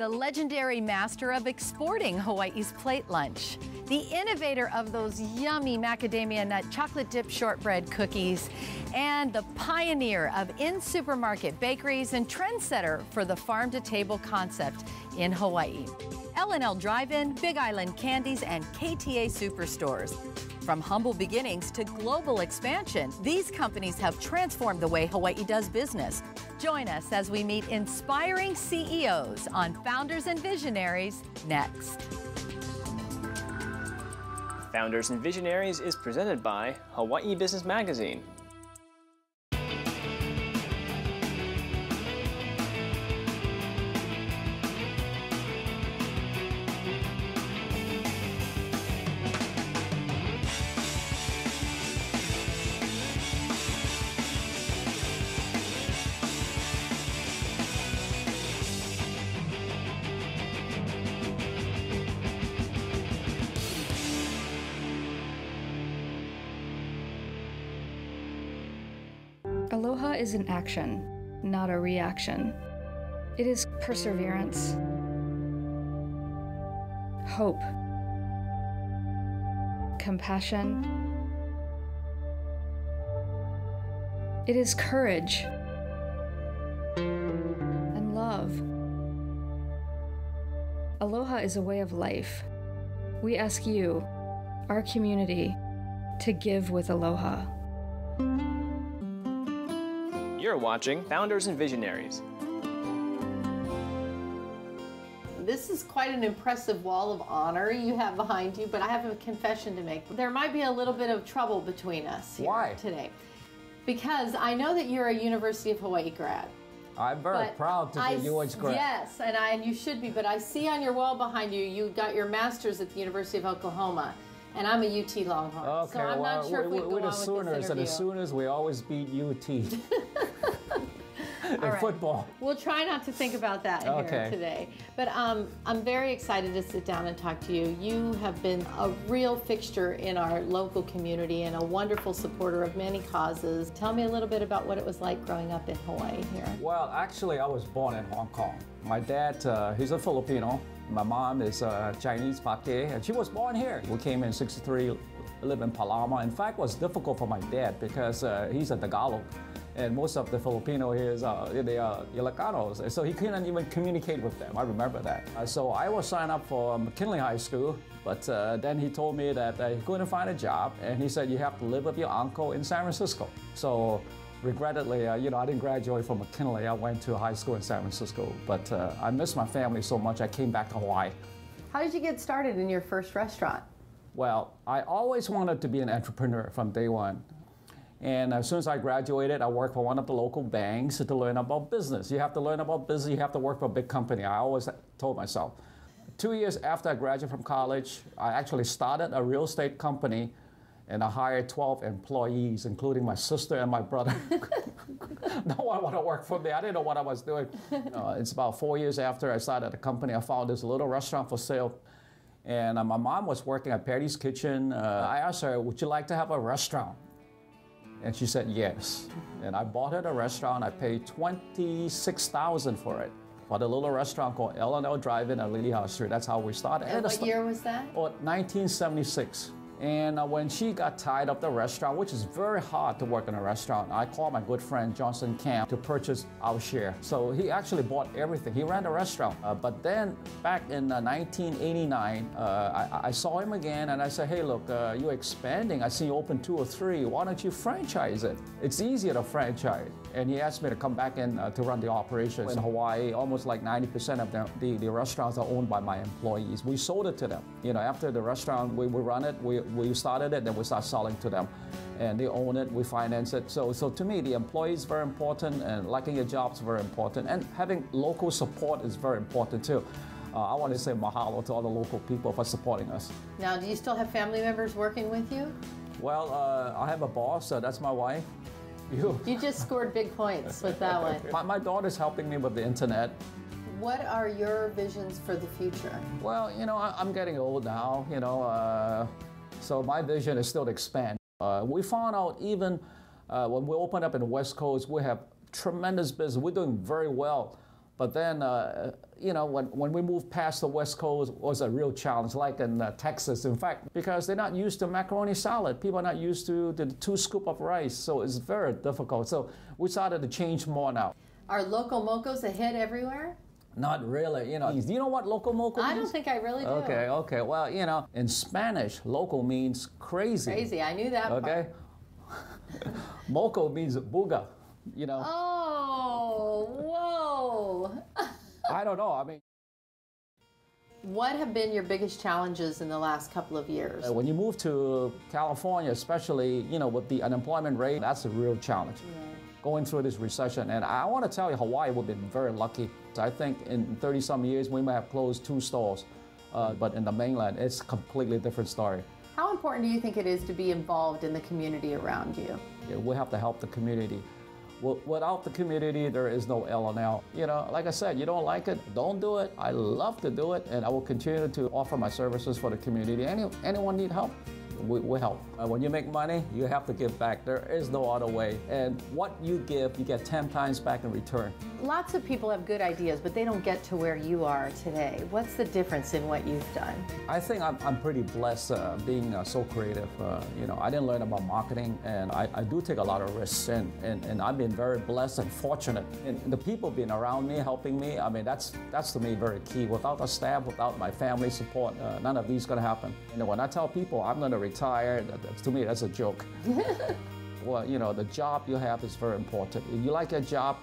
the legendary master of exporting Hawaii's plate lunch, the innovator of those yummy macadamia nut chocolate dip shortbread cookies, and the pioneer of in-supermarket bakeries and trendsetter for the farm-to-table concept in Hawaii. L&L Drive-Inn, Big Island Candies, and KTA Superstores. From humble beginnings to global expansion, these companies have transformed the way Hawaii does business. Join us as we meet inspiring CEOs on Founders and Visionaries next. Founders and Visionaries is presented by Hawaii Business Magazine. Aloha is an action, not a reaction. It is perseverance, hope, compassion. It is courage and love. Aloha is a way of life. We ask you, our community, to give with aloha. You're watching Founders and Visionaries. This is quite an impressive wall of honor you have behind you, but I have a confession to make. There might be a little bit of trouble between us here today. Because I know that you're a University of Hawaii grad. I'm very proud to be a UH grad. Yes, and you should be, but I see on your wall behind you, you got your master's at the University of Oklahoma. And I'm a UT Longhorn, okay, so I'm not sure if we can go on with this interview. And the Sooners, we always beat UT in football. We'll try not to think about that here today. But I'm very excited to sit down and talk to you. You have been a real fixture in our local community and a wonderful supporter of many causes. Tell me a little bit about what it was like growing up in Hawaii here. Well, actually, I was born in Hong Kong. My dad, he's a Filipino. My mom is Chinese, Pake, and she was born here. We came in '63, live in Palama. In fact, it was difficult for my dad because he's a Tagalog, and most of the Filipino here is they are Ilocanos, so he couldn't even communicate with them. I remember that. So I was signed up for McKinley High School, but then he told me that he couldn't find a job, and he said you have to live with your uncle in San Francisco. So regrettably, I didn't graduate from McKinley. I went to high school in San Francisco, but I miss my family so much I came back to Hawaii. How did you get started in your first restaurant? Well, I always wanted to be an entrepreneur from day one. And as soon as I graduated, I worked for one of the local banks to learn about business. You have to learn about business, you have to work for a big company. I always told myself. 2 years after I graduated from college, I actually started a real estate company, and I hired 12 employees, including my sister and my brother. No one wanted to work for me. I didn't know what I was doing. It's about 4 years after I started the company, I found this little restaurant for sale. And my mom was working at Patty's Kitchen. I asked her, would you like to have a restaurant? And she said yes. And I bought her the restaurant. I paid $26,000 for it. For the little restaurant called L&L Drive-Inn on Lily House Street. That's how we started. And what year was that? 1976. And when she got tired of the restaurant, which is very hard to work in a restaurant, I called my good friend Johnson Camp to purchase our share. So he actually bought everything. He ran the restaurant. But then back in 1989, I saw him again and I said, hey, look, you're expanding. I see you open 2 or 3. Why don't you franchise it? It's easier to franchise. And he asked me to come back in to run the operations. In Hawaii, almost like 90% of the restaurants are owned by my employees. We sold it to them. After the restaurant, we run it, we started it, then we start selling to them. And they own it, we finance it. So to me, the employee is very important, and liking your job is very important. And having local support is very important too. I want to say mahalo to all the local people for supporting us. Now, do you still have family members working with you? Well, I have a boss, that's my wife. You just scored big points with that one. My daughter's helping me with the internet. What are your visions for the future? Well, I'm getting old now, so my vision is still to expand. We found out even when we opened up in the West Coast, we have tremendous business. We're doing very well. But then, you know, when we moved past the West Coast, it was a real challenge, like in Texas, in fact, because they're not used to macaroni salad. People are not used to the 2 scoops of rice, so it's very difficult. So we started to change more now. Are Loco Mocos a hit everywhere? Not really, you know. Do you know what Loco Moco means? I don't think I really do. Okay. Well, you know, in Spanish, loco means crazy. Crazy, I knew that Okay. Moco means booga, you know. Oh, whoa. I don't know, I mean. What have been your biggest challenges in the last couple of years? When you move to California, especially, you know, with the unemployment rate, that's a real challenge. Yeah. Going through this recession. And I want to tell you, Hawaii, we've been very lucky. I think in 30-some years, we might have closed 2 stores. But in the mainland, it's a completely different story. How important do you think it is to be involved in the community around you? Yeah, we have to help the community. Without the community, there is no L&L. You know, like I said, you don't like it, don't do it. I love to do it, and I will continue to offer my services for the community. Anyone need help? We help. When you make money, you have to give back. There is no other way. And what you give, you get 10 times back in return. Lots of people have good ideas, but they don't get to where you are today. What's the difference in what you've done? I think I'm pretty blessed being so creative. You know, I didn't learn about marketing, and I do take a lot of risks, and I've been very blessed and fortunate. And the people being around me, helping me, I mean, that's to me very key. Without the staff, without my family support, none of these is going to happen. You know, when I tell people I'm going to retire, to me, that's a joke. Well, you know, the job you have is very important. If you like your job,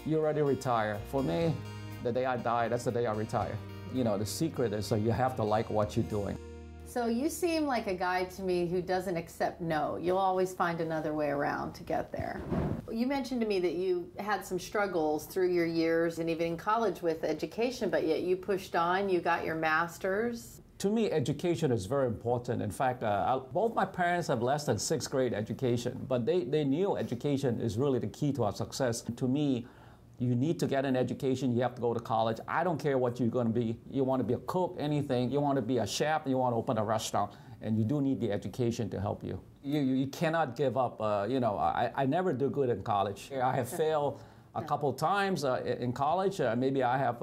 you're ready to retire. For me, the day I die, that's the day I retire. You know, the secret is that you have to like what you're doing. So you seem like a guy to me who doesn't accept no. You'll always find another way around to get there. You mentioned to me that you had some struggles through your years and even in college with education, but yet you pushed on, you got your master's. To me, education is very important. In fact, both my parents have less than 6th grade education, but they knew education is really the key to our success. To me, you need to get an education, you have to go to college. I don't care what you're going to be. You want to be a cook, anything. You want to be a chef, you want to open a restaurant, and you do need the education to help you. You cannot give up. You know, I never do good in college. I have failed a couple times in college. Maybe I have,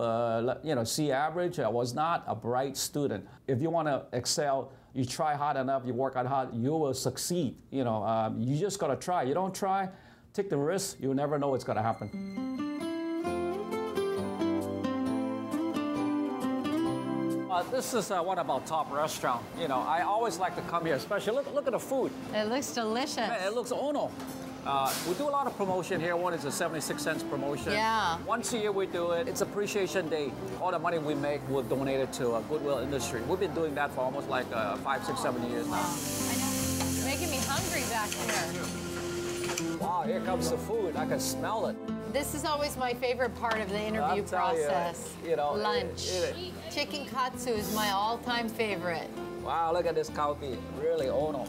you know, C average. I was not a bright student. If you want to excel, you try hard enough, you work hard, you will succeed. You know, you just got to try. You don't try, take the risk, you'll never know what's going to happen. This is one of our top restaurants. You know, I always like to come here, especially look at the food. It looks delicious. Man, it looks ono. We do a lot of promotion here. One is a 76-cent promotion. Yeah. Once a year we do it. It's Appreciation Day. All the money we make, we'll donate it to Goodwill Industry. We've been doing that for almost like 5, 6, 7 years now. I know. It's making me hungry back here. Wow, here comes the food. I can smell it. This is always my favorite part of the interview process. You know, lunch. Chicken katsu is my all-time favorite. Wow, look at this coffee. Really ono.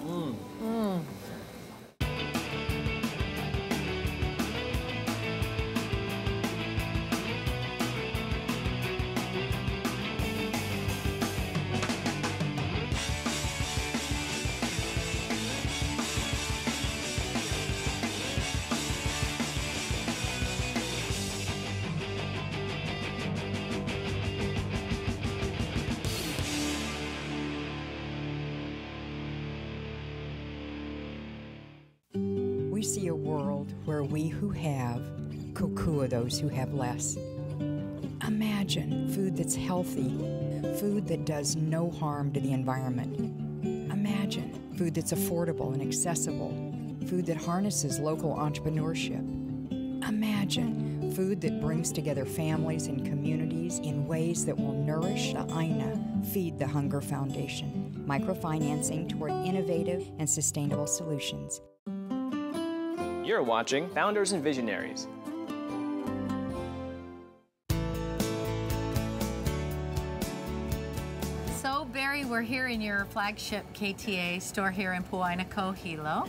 We see a world where we who have kukua those who have less. Imagine food that's healthy, food that does no harm to the environment. Imagine food that's affordable and accessible, food that harnesses local entrepreneurship. Imagine food that brings together families and communities in ways that will nourish the Aina, Feed the Hunger Foundation, microfinancing toward innovative and sustainable solutions. You're watching Founders and Visionaries. So, Barry, we're here in your flagship KTA store here in Puainako, Hilo.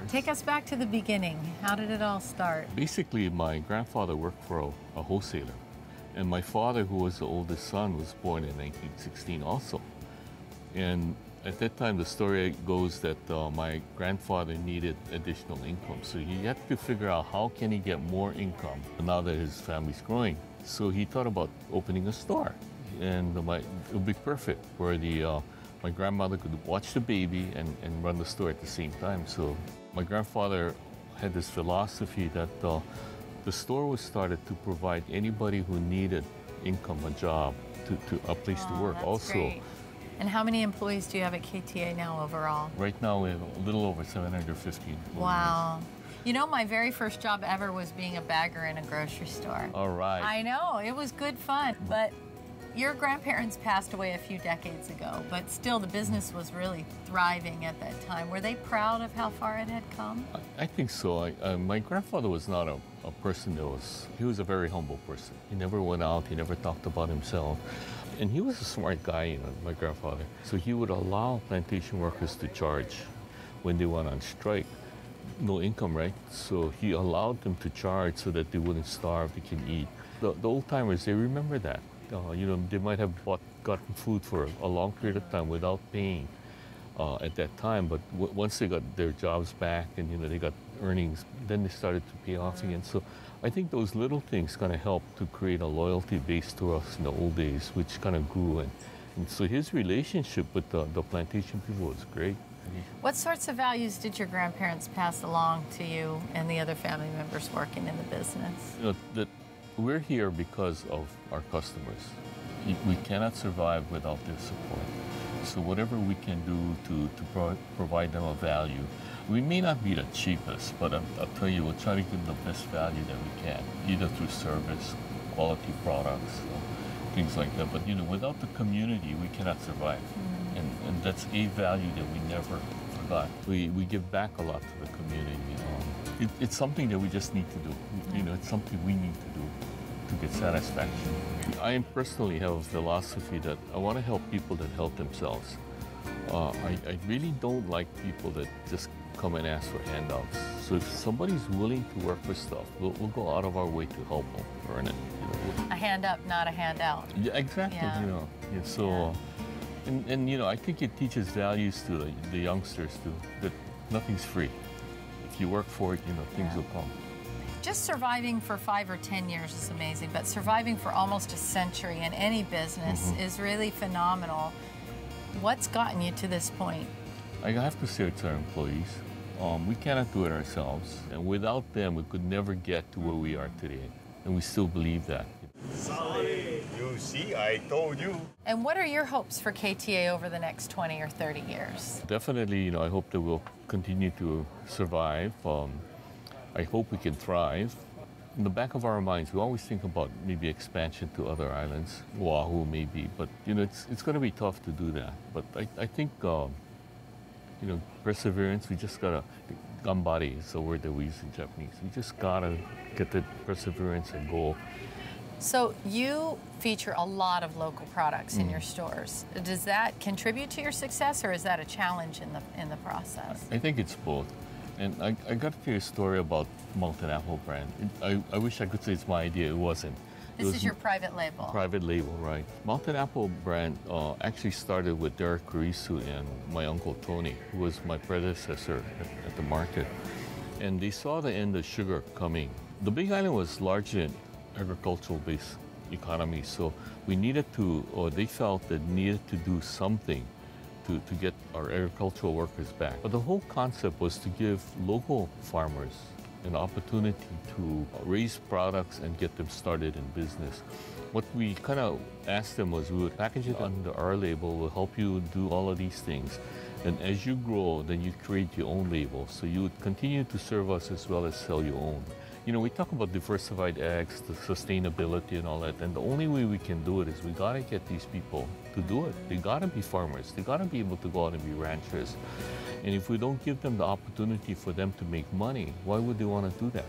Take us back to the beginning. How did it all start? Basically, my grandfather worked for a wholesaler. And my father, who was the oldest son, was born in 1916 also. And At that time, the story goes that my grandfather needed additional income. So he had to figure out how can he get more income now that his family's growing. So he thought about opening a store. And it would be perfect where my grandmother could watch the baby and run the store at the same time. So my grandfather had this philosophy that the store was started to provide anybody who needed income, a job, a place to work. That's also. Great. And how many employees do you have at KTA now overall? Right now we have a little over 750 employees. Wow. You know, my very first job ever was being a bagger in a grocery store. All right. I know, it was good fun, but your grandparents passed away a few decades ago, but still the business was really thriving at that time. Were they proud of how far it had come? I think so. My grandfather was not a person he was a very humble person. He never went out, he never talked about himself. And he was a smart guy, my grandfather. So he would allow plantation workers to charge when they went on strike. No income, right? So he allowed them to charge so that they wouldn't starve, they can eat. The old-timers, they remember that. They might have gotten food for a long period of time without paying at that time, but once they got their jobs back and they got earnings, then they started to pay off again. So I think those little things kind of helped to create a loyalty base to us in the old days, which kind of grew. And so his relationship with the plantation people was great. What sorts of values did your grandparents pass along to you and the other family members working in the business? That we're here because of our customers. We cannot survive without their support. So whatever we can do to provide them a value, we may not be the cheapest, but I'll tell you, we'll try to give them the best value that we can, either through service, quality products, things like that. But without the community, we cannot survive. And that's a value that we never forgot. We give back a lot to the community. It's something that we just need to do. It's something we need to do to get satisfaction. I personally have a philosophy that I want to help people that help themselves. I really don't like people that just come and ask for handouts. So if somebody's willing to work for stuff, we'll go out of our way to help them earn it. A hand up, not a handout. Yeah, exactly. Yeah. And I think it teaches values to the youngsters too, that nothing's free. If you work for it, things will come. Just surviving for 5 or 10 years is amazing, but surviving for almost a century in any business is really phenomenal. What's gotten you to this point? I have to say it's our employees. We cannot do it ourselves, and without them, we could never get to where we are today, and we still believe that. Sorry, you see, I told you. And what are your hopes for KTA over the next 20 or 30 years? Definitely, I hope that we'll continue to survive. I hope we can thrive. In the back of our minds, we always think about maybe expansion to other islands, Oahu maybe, but it's going to be tough to do that. But I think perseverance. We just gotta gambari is the word that we use in Japanese. We just gotta get the perseverance and go. So you feature a lot of local products in your stores. Does that contribute to your success, or is that a challenge in the process? I think it's both. And I got to tell you a story about Mountain Apple brand. I wish I could say it's my idea. It wasn't. This is your private label. Private label, right. Mountain Apple brand actually started with Derek Kurisu and my uncle Tony, who was my predecessor at the market. And they saw the end of sugar coming. The Big Island was largely an agricultural-based economy, so we needed to, or they felt that needed to do something to get our agricultural workers back. But the whole concept was to give local farmers an opportunity to raise products and get them started in business. What we kind of asked them was we would package it under our label, we'll help you do all of these things. And as you grow, then you create your own label. So you would continue to serve us as well as sell your own. We talk about diversified eggs, the sustainability and all that, and the only way we can do it is we gotta get these people to do it. They gotta be farmers. They gotta be able to go out and be ranchers. And if we don't give them the opportunity for them to make money, why would they want to do that?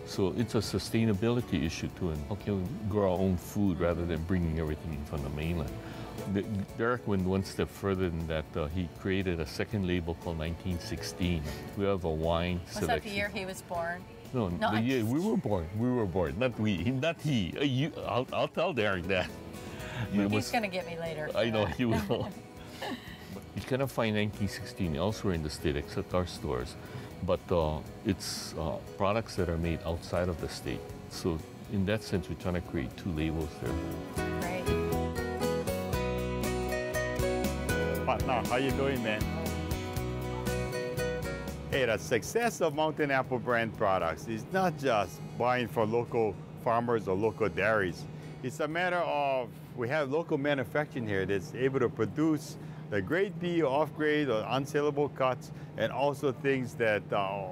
So it's a sustainability issue too, and how can we grow our own food rather than bringing everything in from the mainland? Derek went one step further than that. He created a second label called 1916. We have a wine selection. Was that the year he was born? No, the year we were born. We were born, not we, not he. I'll tell Derek that. He's going to get me later. I know he will. You cannot find 1916 elsewhere in the state except our stores, but it's products that are made outside of the state. So in that sense, we're trying to create two labels there. Great. Partner, how you doing, man? Hey, the success of Mountain Apple brand products is not just buying from local farmers or local dairies. It's a matter of we have local manufacturing here that's able to produce the grade B or off-grade or unsaleable cuts, and also things that are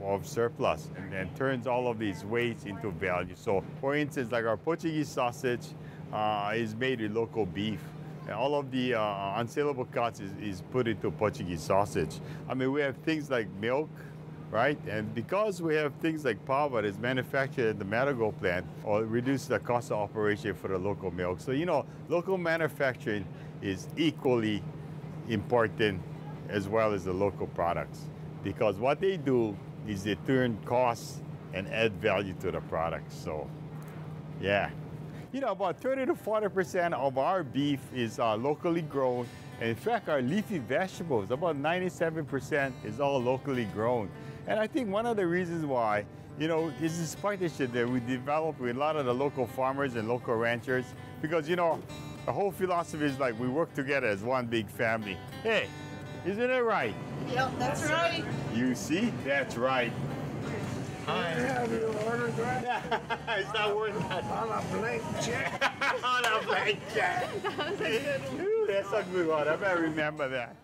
of surplus, and turns all of these waste into value. So, for instance, like our Portuguese sausage is made with local beef. And all of the unsaleable cuts is put into Portuguese sausage. I mean, we have things like milk, right? And because we have things like pava that's manufactured at the Marigold plant, or reduce the cost of operation for the local milk. So, you know, local manufacturing is equally important as well as the local products, because what they do is they turn costs and add value to the products. So, yeah. You know, about 30 to 40% of our beef is locally grown. And in fact, our leafy vegetables, about 97% is all locally grown. And I think one of the reasons why, you know, is this partnership that we developed with a lot of the local farmers and local ranchers, because, you know, the whole philosophy is like we work together as one big family. Hey, isn't it right? Yep, that's right. You see? That's right. Hi. Have you ordered that? It's not worth that. On a blank check. On a blank check. That was a good one. Ooh, that's a good one. I better remember that.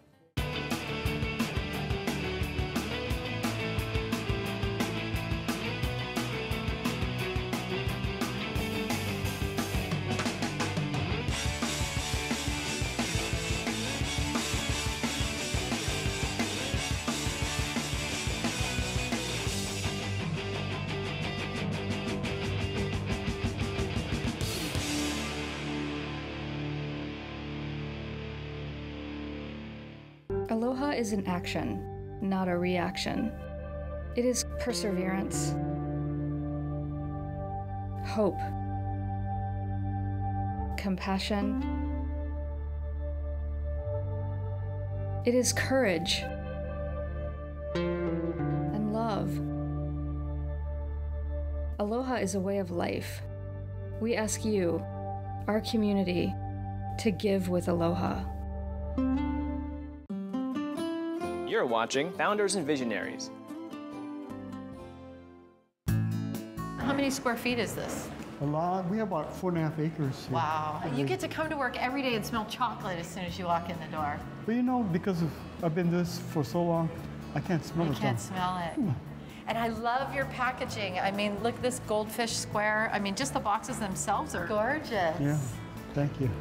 Aloha is an action, not a reaction. It is perseverance, hope, compassion. It is courage and love. Aloha is a way of life. We ask you, our community, to give with aloha. You're watching Founders and Visionaries. How many square feet is this? A lot. We have about 4.5 acres here. Wow. You get to come to work every day and smell chocolate as soon as you walk in the door. But you know, because I've been doing this for so long, I can't smell it. You can't smell it. And I love your packaging. I mean, look at this goldfish square. I mean, just the boxes themselves are gorgeous. Yeah, thank you.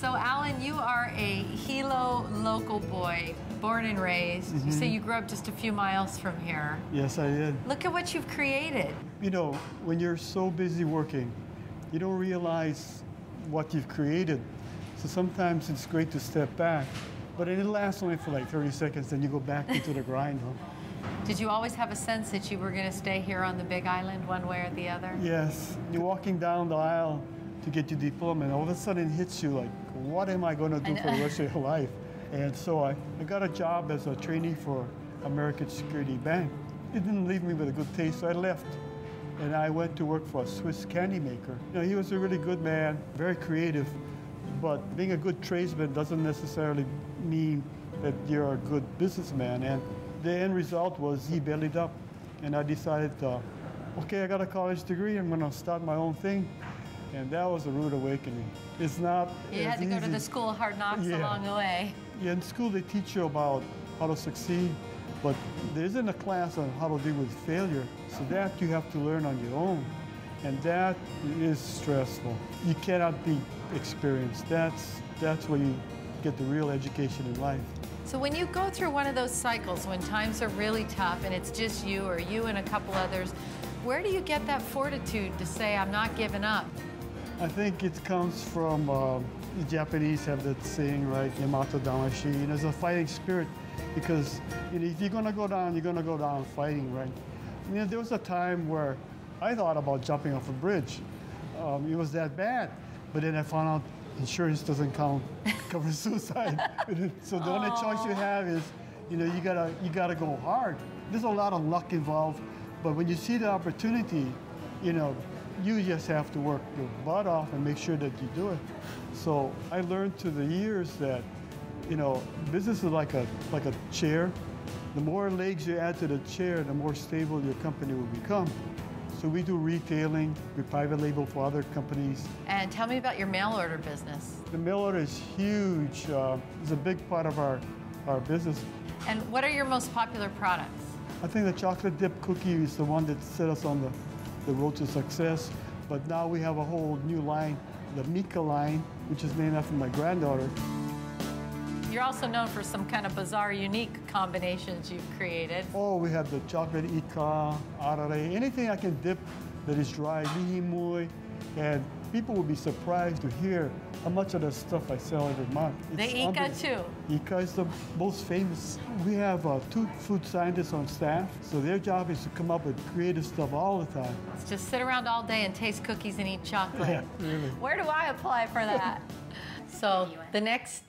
So Alan, you are a Hilo local boy, born and raised. You say you grew up just a few miles from here. Yes, I did. Look at what you've created. You know, when you're so busy working, you don't realize what you've created. So sometimes it's great to step back, but it lasts only for like 30 seconds, then you go back into the grind. Did you always have a sense that you were going to stay here on the Big Island one way or the other? Yes. You're walking down the aisle to get your diploma, and all of a sudden it hits you like, what am I going to do for the rest of your life? And so I got a job as a trainee for American Security Bank. It didn't leave me with a good taste, so I left. And I went to work for a Swiss candy maker. You know, he was a really good man, very creative, but being a good tradesman doesn't necessarily mean that you're a good businessman. And the end result was he bellied up. And I decided, okay, I got a college degree, I'm gonna start my own thing. And that was a rude awakening. It's not You had to go to the school of hard knocks along the way. Yeah, in school they teach you about how to succeed, but there isn't a class on how to deal with failure. So that you have to learn on your own. And that is stressful. You cannot be experienced. That's where you get the real education in life. So when you go through one of those cycles, when times are really tough and it's just you or you and a couple others, where do you get that fortitude to say, I'm not giving up? I think it comes from the Japanese have that saying, right? Yamato Damashi. You know, it's a fighting spirit because you know, if you're gonna go down, you're gonna go down fighting, right? You know, there was a time where I thought about jumping off a bridge. It was that bad, but then I found out insurance doesn't cover suicide. So the only choice you have is, you know, you gotta go hard. There's a lot of luck involved, but when you see the opportunity, you know, you just have to work your butt off and make sure that you do it. So I learned through the years that, you know, business is like a chair. The more legs you add to the chair, the more stable your company will become. So we do retailing, we private label for other companies. And tell me about your mail order business. The mail order is huge. It's a big part of our business. And what are your most popular products? I think the chocolate dip cookie is the one that set us on the road to success. But now we have a whole new line, the Mika line, which is named after my granddaughter. You're also known for some kind of bizarre, unique combinations you've created. Oh, we have the chocolate ika, arare, anything I can dip that is dry, lihimui, and people will be surprised to hear how much of the stuff I sell every month. The ika too. Ika is the most famous. We have 2 food scientists on staff, so their job is to come up with creative stuff all the time. Let's just sit around all day and taste cookies and eat chocolate. Yeah, really. Where do I apply for that? So the next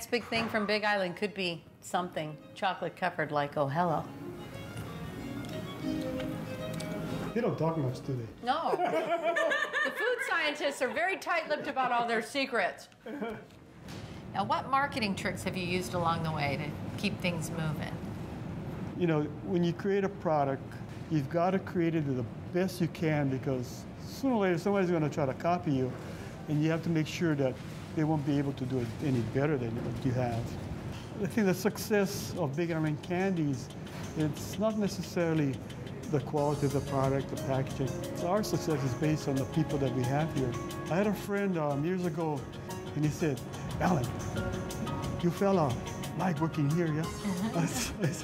big thing from Big Island could be something chocolate covered like Oh Hello. They don't talk much, do they? No. The food scientists are very tight-lipped about all their secrets. Now, what marketing tricks have you used along the way to keep things moving? You know, when you create a product, you've got to create it the best you can because sooner or later somebody's going to try to copy you, and you have to make sure that they won't be able to do it any better than what you have. I think the success of Big Island Candies, it's not necessarily the quality of the product, the packaging. So our success is based on the people that we have here. I had a friend years ago, and he said, "Alan, you fella like working here, yeah?" I said,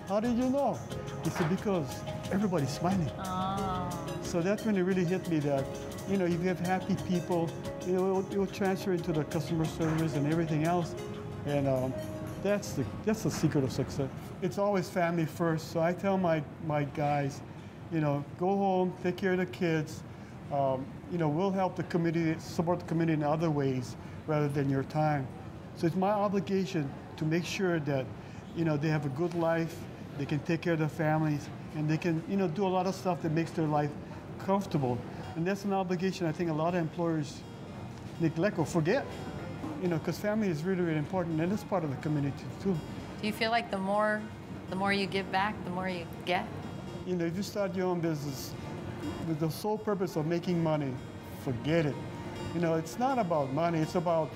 "How did you know?" He said, "Because everybody's smiling." Oh. So that's when it really hit me that, you know, if you have happy people, you know, it will transfer into the customer service and everything else. And that's the secret of success. It's always family first. So I tell my guys, you know, go home, take care of the kids. You know, we'll help the community, support the community in other ways rather than your time. So it's my obligation to make sure that, you know, they have a good life, they can take care of their families, and they can, you know, do a lot of stuff that makes their life comfortable. And that's an obligation I think a lot of employers neglect or forget. You know, because family is really, really important, and it's part of the community too. Do you feel like the more you give back, the more you get? You know, if you start your own business with the sole purpose of making money, forget it. You know, it's not about money. It's about,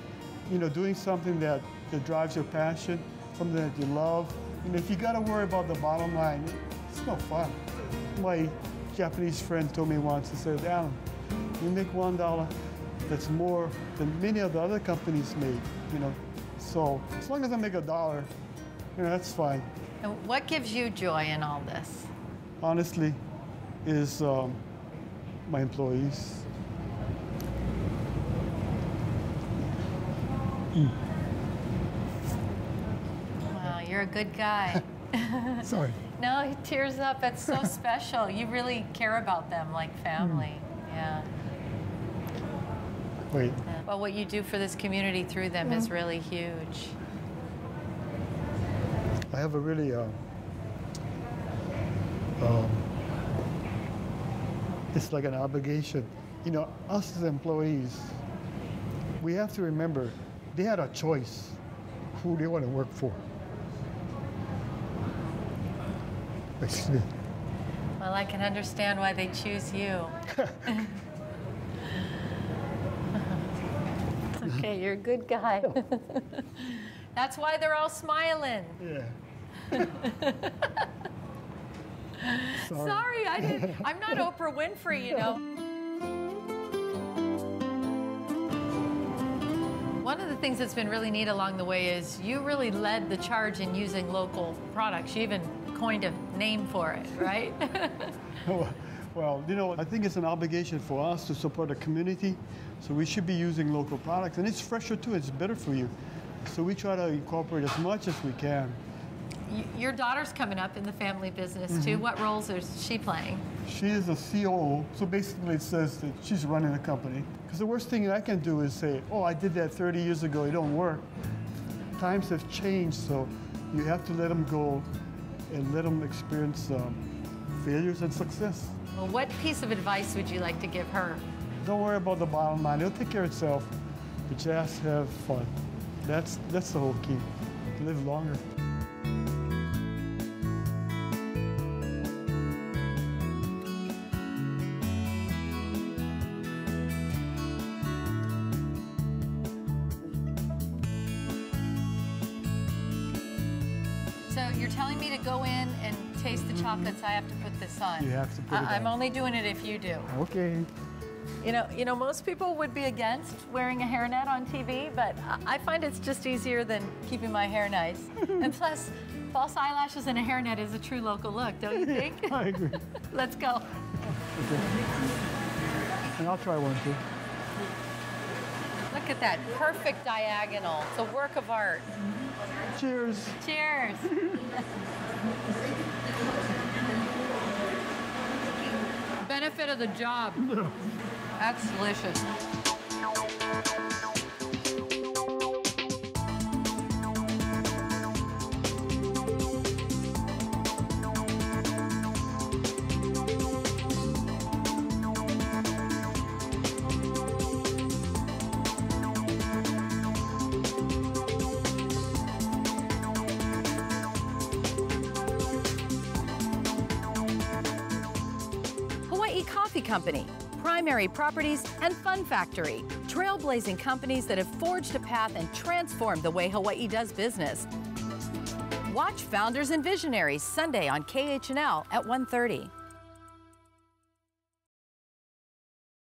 you know, doing something that drives your passion, something that you love. And if you got to worry about the bottom line, it's no fun. My Japanese friend told me once, he said, "Alan, you make $1. That's more than many of the other companies made, you know. So as long as I make $1, you know, that's fine." And what gives you joy in all this? Honestly, is my employees. Wow, you're a good guy. Sorry. No, he tears up. That's so special. You really care about them like family. Yeah. Wait. Well, what you do for this community through them is really huge. I have a really, it's like an obligation. You know, us as employees, we have to remember they had a choice who they want to work for. Excuse me. Well, I can understand why they choose you. Okay, you're a good guy. That's why they're all smiling. Yeah. Sorry, I'm not Oprah Winfrey, you know. One of the things that's been really neat along the way is you really led the charge in using local products. You even coined a name for it, right? Well, you know, I think it's an obligation for us to support the community, so we should be using local products. And it's fresher too, it's better for you. So we try to incorporate as much as we can. Your daughter's coming up in the family business too. What roles is she playing? She is a COO, so basically it says that she's running the company. Because the worst thing I can do is say, oh, I did that 30 years ago, it don't work. Times have changed, so you have to let them go and let them experience failures and success. Well, what piece of advice would you like to give her? Don't worry about the bottom line, it'll take care of itself, but just have fun. That's the whole key, live longer. So you're telling me to go in and taste the chocolates, I have to put this on? You have to put it on. I'm only doing it if you do. Okay. You know, most people would be against wearing a hairnet on TV, but I find it's just easier than keeping my hair nice. And plus, false eyelashes and a hairnet is a true local look, don't you think? I agree. Let's go. Okay. And I'll try one too. Look at that perfect diagonal. It's a work of art. Cheers. Cheers. Benefit of the job. That's delicious. Hawaii Coffee Company, Primary Properties, and Fun Factory, trailblazing companies that have forged a path and transformed the way Hawaii does business. Watch Founders and Visionaries Sunday on KHNL at 1:30.